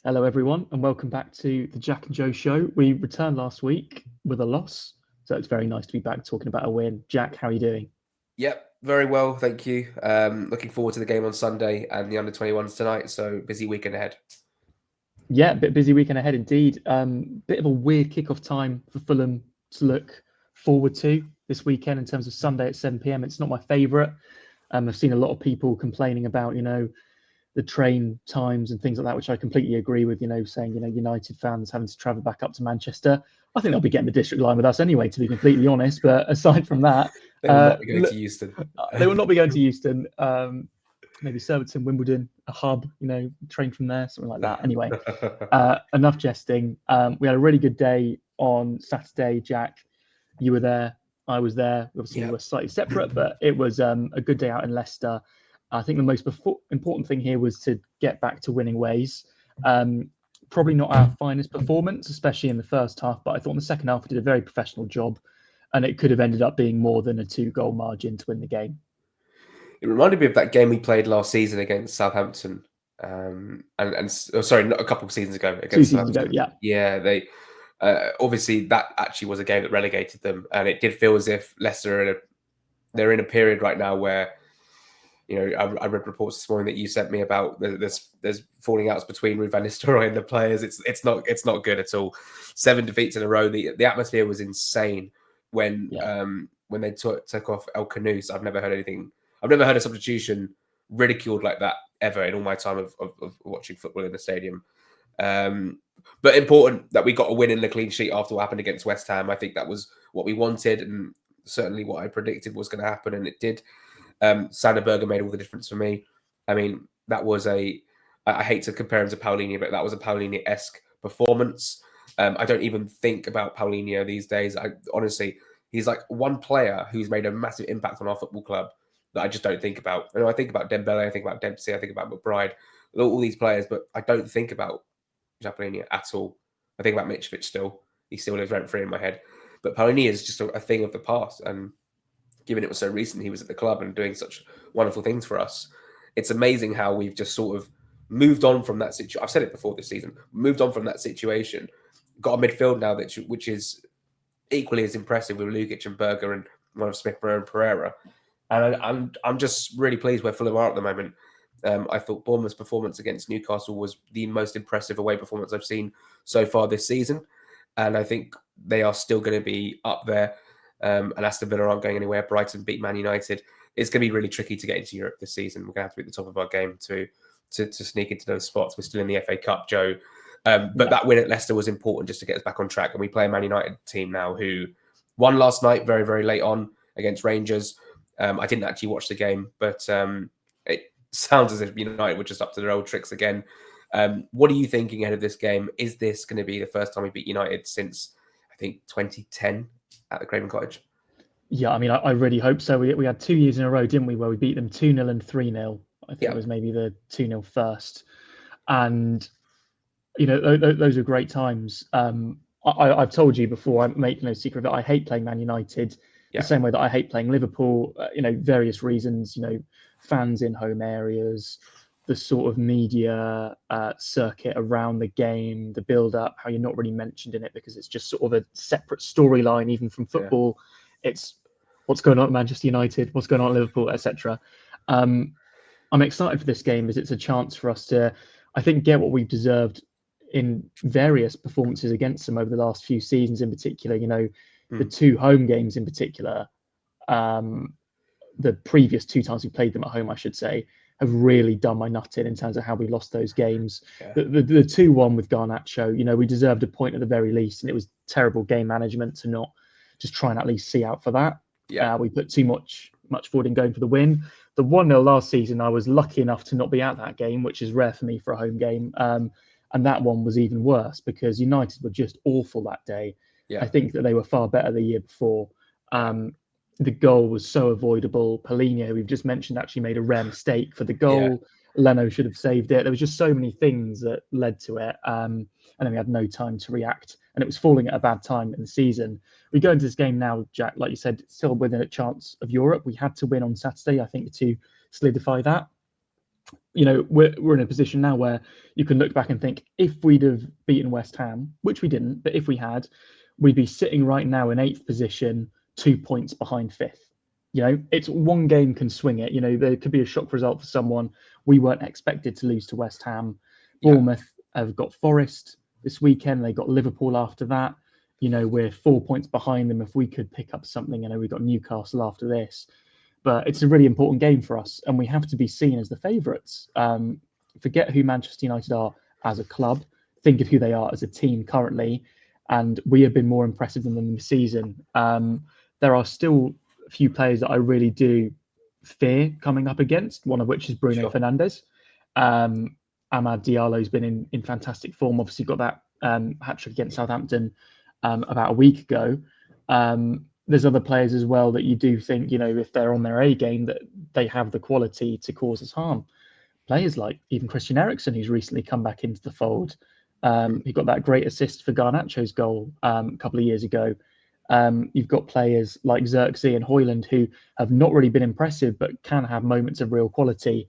Hello, everyone, and welcome back to the Jack and Joe show. We returned last week with a loss, so it's very nice to be back talking about a win. Jack, how are you doing? Yep, very well, thank you. Looking forward to the game on Sunday and the under 21s tonight. So busy weekend ahead. Yeah, a bit busy weekend ahead indeed. Bit of a weird kick-off time for Fulham to look forward to this weekend in terms of Sunday at 7 p.m. It's not my favourite. I've seen a lot of people complaining about, the train times and things like that, which I completely agree with, saying, United fans having to travel back up to Manchester. I think they'll be getting the district line with us anyway, to be completely honest. But aside from that, They will not be going look, to Euston. they will not be going to Euston. Maybe Surbiton, Wimbledon, a hub, train from there, something like that. Anyway, enough jesting. We had a really good day on Saturday, Jack. You were there. I was there. Obviously, we Yeah. were slightly separate, but it was a good day out in Leicester. I think the most important thing here was to get back to winning ways. Probably not our finest performance, especially in the first half, but I thought in the second half we did a very professional job, and it could have ended up being more than a 2-goal margin to win the game. It reminded me of that game we played last season against Southampton. Sorry, not a couple of seasons ago Two against seasons ago, Southampton. yeah. Yeah, they obviously that actually was a game that relegated them, and it did feel as if Leicester they're in a period right now where I read reports this morning that you sent me about there's falling outs between Ruud van Nistelrooy and the players. It's not good at all. 7 defeats in a row. The atmosphere was insane Yeah. when they took off El Canoes. I've never heard anything. I've never heard a substitution ridiculed like that ever in all my time of watching football in the stadium. But important that we got a win in the clean sheet after what happened against West Ham. I think that was what we wanted and certainly what I predicted was going to happen, and it did. Sander Berger made all the difference for me. I mean, that was I hate to compare him to Paulinho, but that was a Paulinho-esque performance. I don't even think about Paulinho these days. Honestly, he's like one player who's made a massive impact on our football club that I just don't think about. I think about Dembele, I think about Dempsey, I think about McBride, all these players, but I don't think about Paulinho at all. I think about Mitrovic still. He still lives rent free in my head. But Paulinho is just a thing of the past. And given it was so recent, he was at the club and doing such wonderful things for us. It's amazing how we've just sort of moved on from that situation. I've said it before this season, moved on from that situation, got a midfield now which is equally as impressive with Lukic and Berger and one of Smith Rowe and Pereira. And I'm just really pleased where Fulham are at the moment. I thought Bournemouth's performance against Newcastle was the most impressive away performance I've seen so far this season. And I think they are still going to be up there. And Aston Villa aren't going anywhere. Brighton beat Man United. It's going to be really tricky to get into Europe this season. We're going to have to be at the top of our game to sneak into those spots. We're still in the FA Cup, Joe. But that win at Leicester was important just to get us back on track. And we play a Man United team now who won last night very, very late on against Rangers. I didn't actually watch the game, but it sounds as if United were just up to their old tricks again. What are you thinking ahead of this game? Is this going to be the first time we beat United since, I think, 2010 at the Craven Cottage? Yeah, I mean, I really hope so. We had 2 years in a row, didn't we, where we beat them 2-0 and 3-0. I think it was maybe the 2-0 first. And, those are great times. I've told you before, I make no secret that I hate playing Man United the same way that I hate playing Liverpool, various reasons, fans in home areas, the sort of media circuit around the game, the build-up, how you're not really mentioned in it because it's just sort of a separate storyline, even from football. It's what's going on at Manchester United, what's going on at Liverpool, etc. I'm excited for this game as it's a chance for us to, I think, get what we've deserved in various performances against them over the last few seasons in particular. The 2 home games in particular, the previous 2 times we played them at home, I should say, have really done my nut in terms of how we lost those games. The 2-1 with Garnacho, we deserved a point at the very least, and it was terrible game management to not just try and at least see out for that. We put too much forward in going for the win. The 1-0 last season, I was lucky enough to not be at that game, which is rare for me for a home game. And that one was even worse because United were just awful that day. I think that they were far better the year before. The goal was so avoidable. Paulinho, we've just mentioned, actually made a rare mistake for the goal. Leno should have saved it. There was just so many things that led to it. And then we had no time to react. And it was falling at a bad time in the season. We go into this game now, Jack, like you said, still within a chance of Europe. We had to win on Saturday, I think, to solidify that. we're in a position now where you can look back and think, if we'd have beaten West Ham, which we didn't, but if we had, we'd be sitting right now in 8th position, 2 points behind 5th. It's one game can swing it. There could be a shock result for someone. We weren't expected to lose to West Ham. Bournemouth have got Forest this weekend. They got Liverpool after that. We're 4 points behind them. If we could pick up something, we've got Newcastle after this. But it's a really important game for us, and we have to be seen as the favourites. Forget who Manchester United are as a club. Think of who they are as a team currently, and we have been more impressive than them this season. There are still a few players that I really do fear coming up against, one of which is Bruno Fernandes. Amad Diallo's been in fantastic form. Obviously got that hat-trick against Southampton about a week ago. There's other players as well that you do think, if they're on their A game, that they have the quality to cause us harm. Players like even Christian Eriksen, who's recently come back into the fold. He got that great assist for Garnacho's goal a couple of years ago. You've got players like Xerxes and Højlund who have not really been impressive, but can have moments of real quality.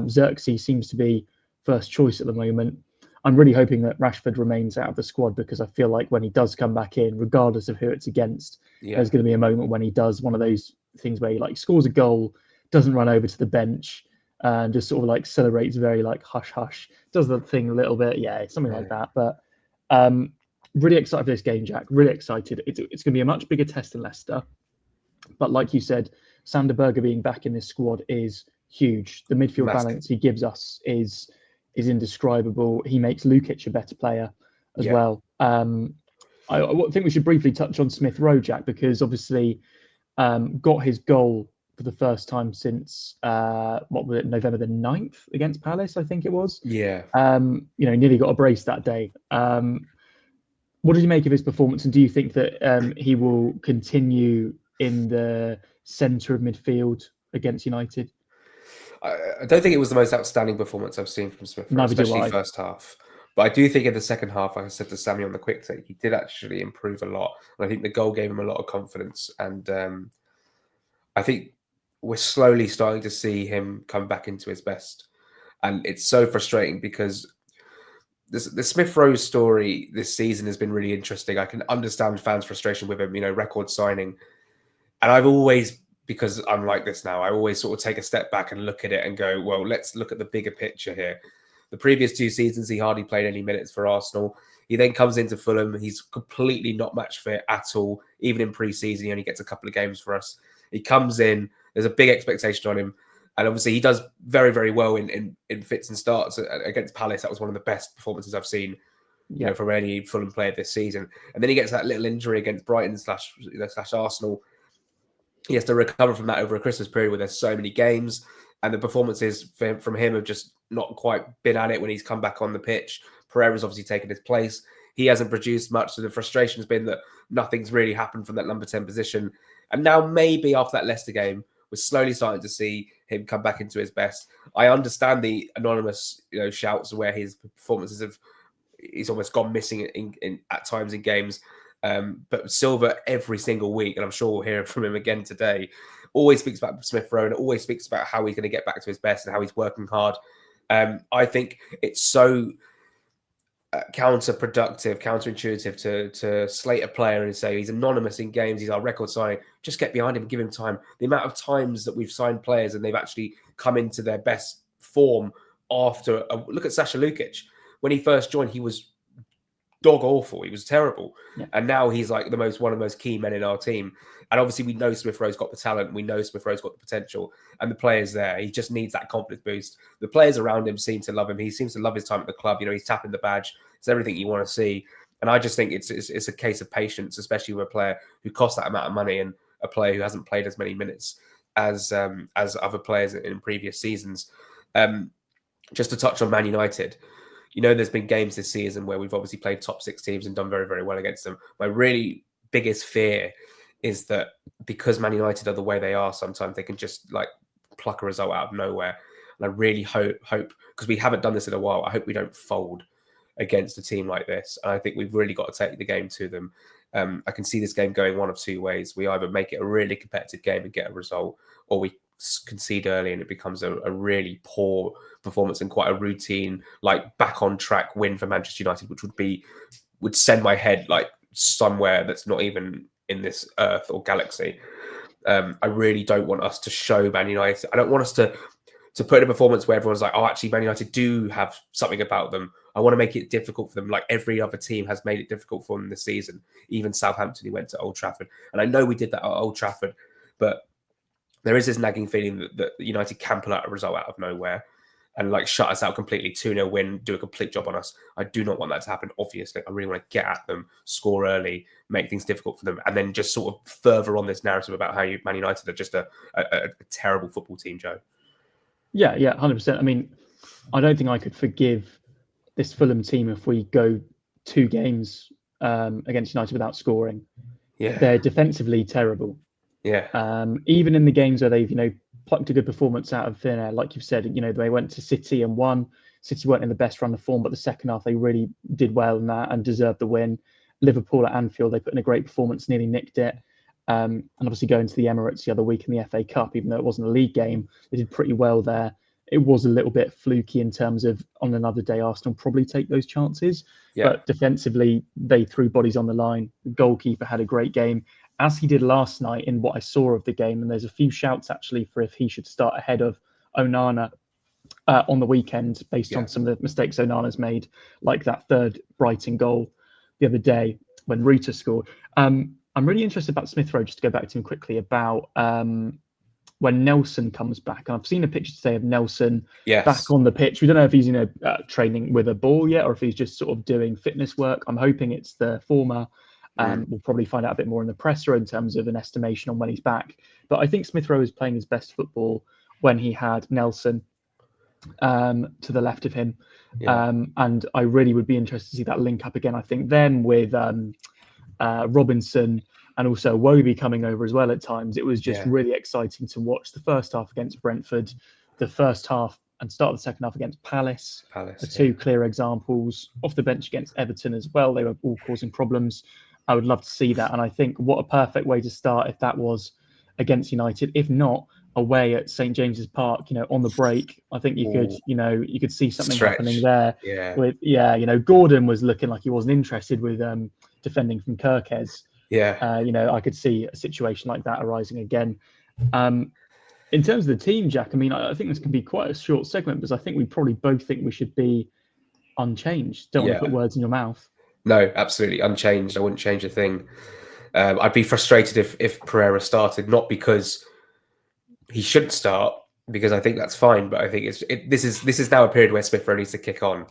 Xerxes seems to be first choice at the moment. I'm really hoping that Rashford remains out of the squad, because I feel like when he does come back in, regardless of who it's against, there's going to be a moment when he does one of those things where he scores a goal, doesn't run over to the bench, and just sort of celebrates very hush hush, does the thing a little bit, something like that. But really excited for this game, Jack. Really excited. It's going to be a much bigger test than Leicester. But like you said, Sander Berge being back in this squad is huge. The midfield balance he gives us is indescribable. He makes Lukic a better player as well. I think we should briefly touch on Smith Rowe, Jack, because obviously got his goal for the first time since November the 9th against Palace, I think it was. Nearly got a brace that day. What did you make of his performance, and do you think that he will continue in the centre of midfield against United? I don't think it was the most outstanding performance I've seen from Smith Rowe, especially first half. But I do think in the second half, like I said to Sammy on the quick take, he did actually improve a lot. And I think the goal gave him a lot of confidence. And I think we're slowly starting to see him come back into his best. And it's so frustrating because the Smith Rowe story this season has been really interesting. I can understand fans' frustration with him, record signing. And I've always, because I'm like this now, I always sort of take a step back and look at it and go, well, let's look at the bigger picture here. The previous 2 seasons, he hardly played any minutes for Arsenal. He then comes into Fulham. He's completely not match fit at all. Even in pre-season, he only gets a couple of games for us. He comes in. There's a big expectation on him. And obviously, he does very, very well in fits and starts against Palace. That was one of the best performances I've seen from any Fulham player this season. And then he gets that little injury against Brighton / Arsenal. He has to recover from that over a Christmas period where there's so many games. And the performances from him have just not quite been at it when he's come back on the pitch. Pereira's obviously taken his place. He hasn't produced much. So the frustration has been that nothing's really happened from that number 10 position. And now maybe after that Leicester game, we're slowly starting to see him come back into his best. I understand the anonymous shouts where his performances he's almost gone missing in at times in games. But Silva every single week, and I'm sure we'll hear from him again today, always speaks about Smith Rowe and always speaks about how he's going to get back to his best and how he's working hard. I think it's so counterproductive, counterintuitive to slate a player and say he's anonymous in games, he's our record signing. Just get behind him, give him time. The amount of times that we've signed players and they've actually come into their best form after look at Sasha Lukic. When he first joined, he was dog awful. He was terrible. Yeah. And now he's like one of the most key men in our team. And obviously we know Smith Rowe's got the talent. We know Smith Rowe's got the potential and the players there. He just needs that confidence boost. The players around him seem to love him. He seems to love his time at the club. He's tapping the badge. It's everything you want to see. And I just think it's a case of patience, especially with a player who costs that amount of money and a player who hasn't played as many minutes as other players in previous seasons. Just to touch on Man United, there's been games this season where we've obviously played top 6 teams and done very, very well against them. My really biggest fear is that because Man United are the way they are, sometimes they can just pluck a result out of nowhere. And I really hope, because we haven't done this in a while, I hope we don't fold against a team like this. And I think we've really got to take the game to them. I can see this game going one of 2 ways. We either make it a really competitive game and get a result, or we concede early and it becomes a really poor performance and quite a routine, like back on track win for Manchester United, which would send my head like somewhere that's not even in this earth or galaxy. I really don't want us to show Man United. I don't want us to put in a performance where everyone's like, oh, actually, Man United do have something about them. I want to make it difficult for them, like every other team has made it difficult for them this season. Even Southampton, who went to Old Trafford. And I know we did that at Old Trafford, but there is this nagging feeling that United can pull out a result out of nowhere and like shut us out completely, 2-0 win, do a complete job on us. I do not want that to happen, obviously. I really want to get at them, score early, make things difficult for them, and then just sort of further on this narrative about how Man United are just a terrible football team, Joe. Yeah, 100%. I mean, I don't think I could forgive this Fulham team if we go 2 games against United without scoring. Yeah. They're defensively terrible. Yeah. Even in the games where they've, plucked a good performance out of thin air, like you've said, they went to City and won. City weren't in the best run of form, but the second half they really did well in that and deserved the win. Liverpool at Anfield, they put in a great performance, nearly nicked it. And obviously going to the Emirates the other week in the FA Cup, even though it wasn't a league game, they did pretty well there. It was a little bit fluky in terms of on another day, Arsenal probably take those chances. Yeah. But defensively, they threw bodies on the line. The goalkeeper had a great game, as he did last night in what I saw of the game. And there's a few shouts actually for if he should start ahead of Onana on the weekend based on some of the mistakes Onana's made, like that third Brighton goal the other day when Ruta scored. I'm really interested about Smith Rowe, just to go back to him quickly, about when Nelson comes back. And I've seen a picture today of Nelson back on the pitch. We don't know if he's training with a ball yet or if he's just sort of doing fitness work. I'm hoping it's the former. We'll probably find out a bit more in the presser in terms of an estimation on when he's back. But I think Smith Rowe is playing his best football when he had Nelson to the left of him. And I really would be interested to see that link up again. I think then with Robinson and also Wobie coming over as well at times, it was just really exciting to watch the first half against Brentford, the first half and start the second half against Palace are 2 clear examples. Off the bench against Everton as well, they were all causing problems. I would love to see that. And I think what a perfect way to start if that was against United. If not, away at St. James's Park, on the break, I think you could, you could see something happening there. With Gordon was looking like he wasn't interested with defending from Kirkes. I could see a situation like that arising again. In terms of the team, Jack, I mean, I think this can be quite a short segment because I think we probably both think we should be unchanged. Don't want to put words in your mouth. No, absolutely unchanged. I wouldn't change a thing. I'd be frustrated if Pereira started, not because he shouldn't start, because I think that's fine. But I think this is now a period where Smith Rowe needs to kick on.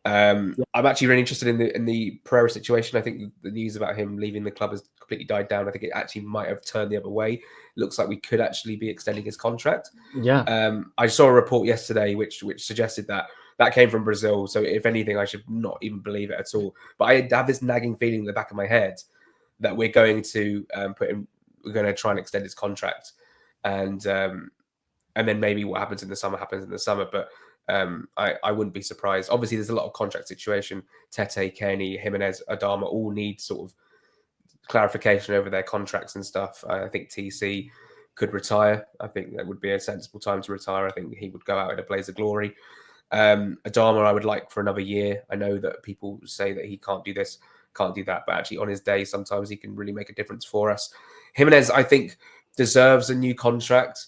I'm actually really interested in the Pereira situation. I think the news about him leaving the club has completely died down. I think it actually might have turned the other way. It looks like we could actually be extending his contract. I saw a report yesterday which suggested that came from Brazil. So if anything, I should not even believe it at all. But I have this nagging feeling in the back of my head that we're going to we're going to try and extend his contract, and then maybe what happens in the summer happens in the summer. But I wouldn't be surprised. Obviously, there's a lot of contract situation. Tete, Kenny, Jimenez, Adama all need sort of clarification over their contracts and stuff. I think TC could retire. I think that would be a sensible time to retire. I think he would go out in a blaze of glory. Adama, I would like for another year. I know that people say that he can't do this, can't do that, but actually on his day, sometimes he can really make a difference for us. Jimenez, I think, deserves a new contract.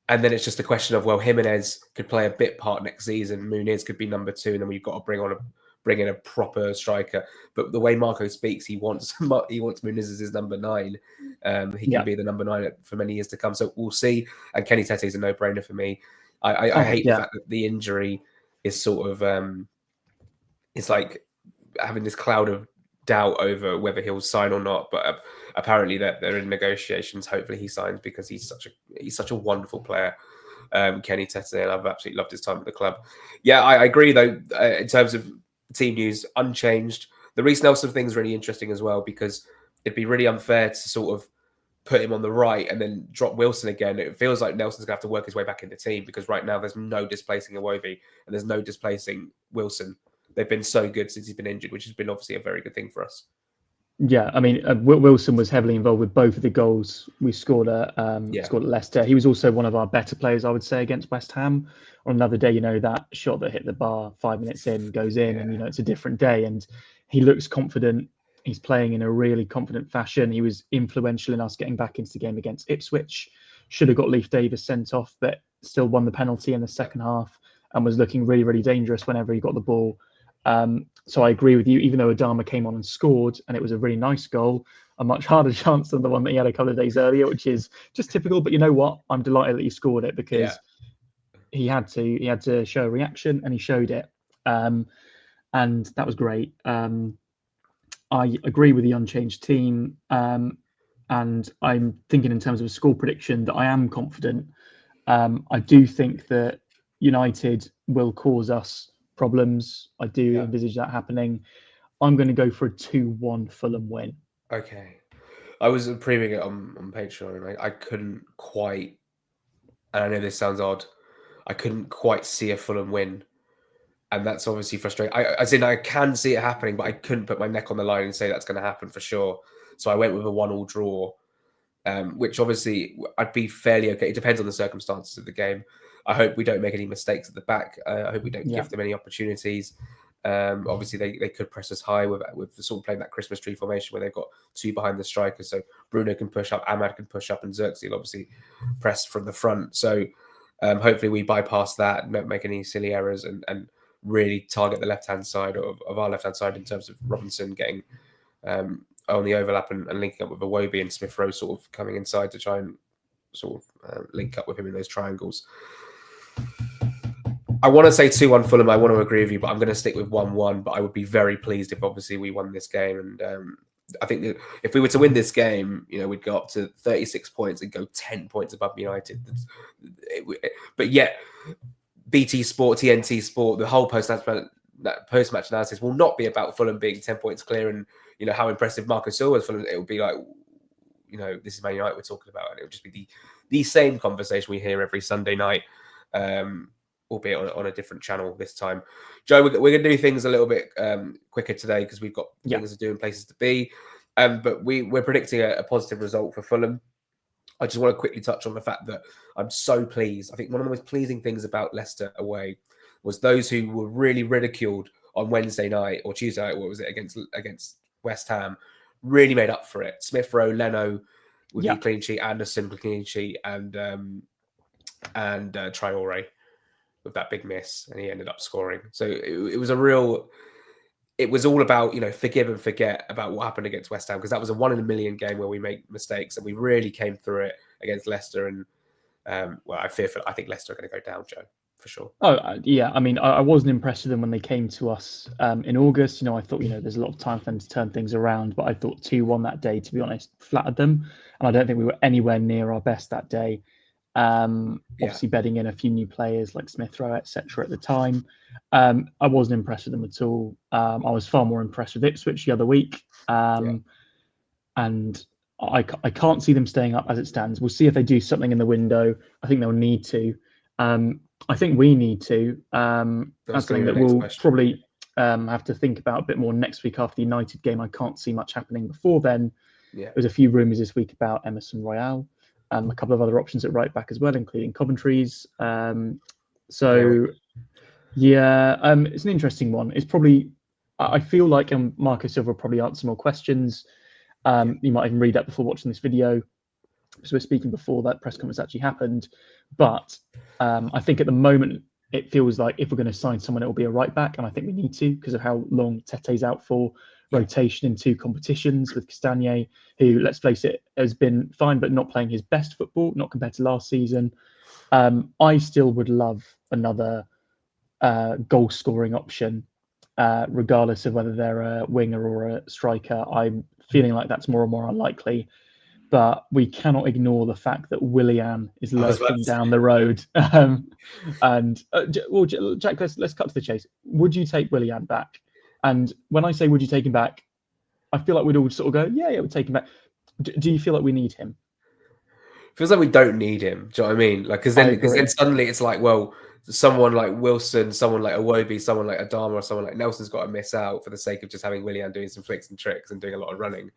And then it's just a question of, well, Jimenez could play a bit part next season. Muniz could be number 2, and then we've got to bring in a proper striker. But the way Marco speaks, he wants Muniz as his number 9. He can be the number 9 for many years to come. So we'll see. And Kenny Tete is a no-brainer for me. I hate the fact that the injury is sort of it's like having this cloud of doubt over whether he'll sign or not. But apparently they're in negotiations. Hopefully he signs because he's such a wonderful player. Kenny Tete, and I've absolutely loved his time at the club. Yeah, I agree though. In terms of team news, unchanged. The Reece Nelson thing is really interesting as well because it'd be really unfair to sort of put him on the right and then drop Wilson again. It feels like Nelson's going to have to work his way back in the team because right now there's no displacing Iwobi and there's no displacing Wilson. They've been so good since he's been injured, which has been obviously a very good thing for us. Yeah, I mean, Wilson was heavily involved with both of the goals we scored at Leicester. He was also one of our better players, I would say, against West Ham. On another day, that shot that hit the bar 5 minutes in goes in, and it's a different day. And he looks confident. He's playing in a really confident fashion. He was influential in us getting back into the game against Ipswich. Should have got Leif Davis sent off, but still won the penalty in the second half and was looking really, really dangerous whenever he got the ball. So I agree with you, even though Adama came on and scored, and it was a really nice goal, a much harder chance than the one that he had a couple of days earlier, which is just typical. But you know what? I'm delighted that he scored it because he had to show a reaction, and he showed it. And that was great. I agree with the unchanged team. And I'm thinking in terms of a score prediction that I am confident. I do think that United will cause us problems. I do envisage that happening. I'm going to go for a 2-1 Fulham win. Okay. I was previewing it on Patreon, and I couldn't quite, and I know this sounds odd, I couldn't quite see a Fulham win. And that's obviously frustrating. I can see it happening, but I couldn't put my neck on the line and say that's going to happen for sure. So I went with a 1-1 draw, which obviously I'd be fairly okay. It depends on the circumstances of the game. I hope we don't make any mistakes at the back. I hope we don't give them any opportunities. Obviously, they could press us high with the sort of playing that Christmas tree formation where they've got two behind the striker. So Bruno can push up, Ahmad can push up, and Xerxes will obviously press from the front. So hopefully we bypass that and don't make any silly errors and really target the left-hand side of our left-hand side in terms of Robinson getting on the overlap and linking up with Iwobi and Smith Rowe sort of coming inside to try and sort of link up with him in those triangles. I want to say 2-1 Fulham. I want to agree with you, but I'm going to stick with 1-1. But I would be very pleased if obviously we won this game. And I think that if we were to win this game, we'd go up to 36 points and go 10 points above United. But yet, BT Sport, TNT Sport, the whole post-match analysis will not be about Fulham being 10 points clear and how impressive Marco Silva is. Fulham. It will be like, this is Man United we're talking about, and it will just be the same conversation we hear every Sunday night. Albeit on a different channel this time. Joe, we're going to do things a little bit quicker today because we've got things to do and places to be. But we're predicting a positive result for Fulham. I just want to quickly touch on the fact that I'm so pleased. I think one of the most pleasing things about Leicester away was those who were really ridiculed on Wednesday night or Tuesday night, what was it, against West Ham, really made up for it. Smith Rowe, Leno with the clean sheet, Anderson with clean sheet, and Traore with that big miss, and he ended up scoring. So it was it was all about, forgive and forget about what happened against West Ham, because that was a 1 in a million game where we make mistakes, and we really came through it against Leicester. And I think Leicester are going to go down, Joe, for sure. Oh, yeah. I mean, I wasn't impressed with them when they came to us in August. I thought, there's a lot of time for them to turn things around, but I thought 2-1 that day, to be honest, flattered them. And I don't think we were anywhere near our best that day. Obviously bedding in a few new players like Smith Rowe, etc. at the time. I wasn't impressed with them at all. I was far more impressed with Ipswich the other week. And I can't see them staying up as it stands. We'll see if they do something in the window. I think they'll need to. I think we need to. That's something that we'll probably have to think about a bit more next week after the United game. I can't see much happening before then. There's a few rumours this week about Emerson Royale. A couple of other options at right back as well, including Coventry's. It's an interesting one. It's probably, I feel like Marco Silva will probably answer more questions. You might even read that before watching this video, because we're speaking before that press conference actually happened. But I think at the moment, it feels like if we're going to sign someone, it will be a right back. And I think we need to, because of how long Tete's out for. Rotation in 2 competitions with Castagne, who, let's face it, has been fine, but not playing his best football, not compared to last season. I still would love another goal-scoring option, regardless of whether they're a winger or a striker. I'm feeling like that's more and more unlikely, but we cannot ignore the fact that Willian is lurking down the road. Jack, let's cut to the chase. Would you take Willian back? And when I say, would you take him back, I feel like we'd all sort of go, yeah, we'd take him back. Do you feel like we need him? Feels like we don't need him. Do you know what I mean? Like, because then suddenly it's like, well, someone like Wilson, someone like Iwobi, someone like Adama, or someone like Nelson's got to miss out for the sake of just having Willian doing some flicks and tricks and doing a lot of running,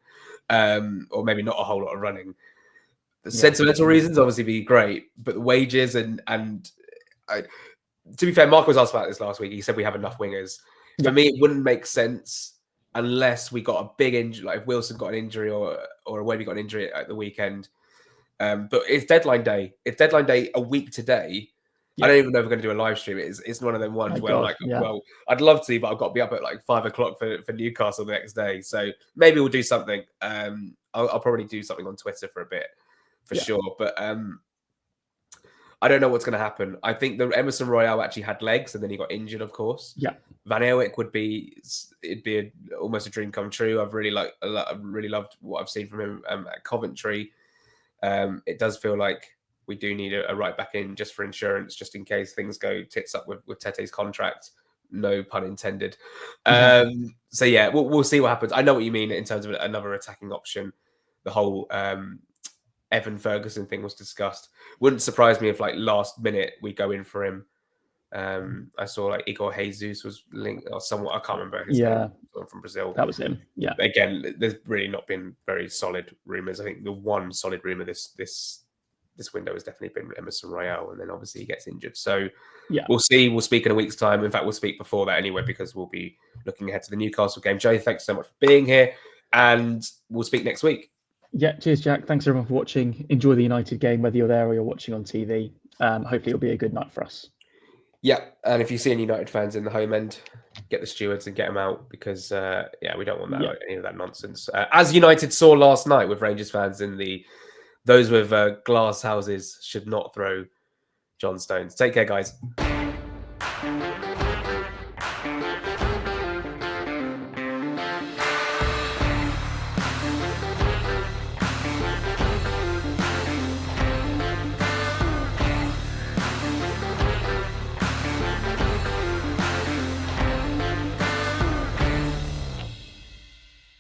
or maybe not a whole lot of running. The sentimental reasons obviously be great, but the wages and to be fair, Mark was asked about this last week. He said we have enough wingers. For me, it wouldn't make sense unless we got a big injury, like if Wilson got an injury or Iwobi got an injury at the weekend. But it's deadline day. It's deadline day a week today. I don't even know if we're going to do a live stream. It's one of them ones where well, I'd love to, but I've got to be up at like 5 o'clock for Newcastle the next day. So maybe we'll do something. I'll probably do something on Twitter for a bit, for sure. But I don't know what's going to happen. I think the Emerson Royale actually had legs, and then he got injured, of course. Yeah, Van Eerwyk it'd be almost a dream come true. I've really loved what I've seen from him at Coventry. It does feel like we do need a right back in just for insurance, just in case things go tits up with Tete's contract. No pun intended. So yeah, we'll see what happens. I know what you mean in terms of another attacking option. The whole Evan Ferguson thing was discussed. Wouldn't surprise me if like last minute we go in for him. I saw like Igor Jesus was linked or somewhat. I can't remember his name, from Brazil. That was him. Yeah. But again, there's really not been very solid rumours. I think the one solid rumour this window has definitely been Emerson Royale, and then obviously he gets injured. So we'll see. We'll speak in a week's time. In fact, we'll speak before that anyway, because we'll be looking ahead to the Newcastle game. Joe, thanks so much for being here, and we'll speak next week. Yeah, cheers, Jack. Thanks everyone for watching. Enjoy the United game, whether you're there or you're watching on TV. Hopefully it'll be a good night for us. Yeah, and if you see any United fans in the home end, get the stewards and get them out, because we don't want that any of that nonsense. As United saw last night with Rangers fans those with glass houses should not throw John Stones. Take care, guys.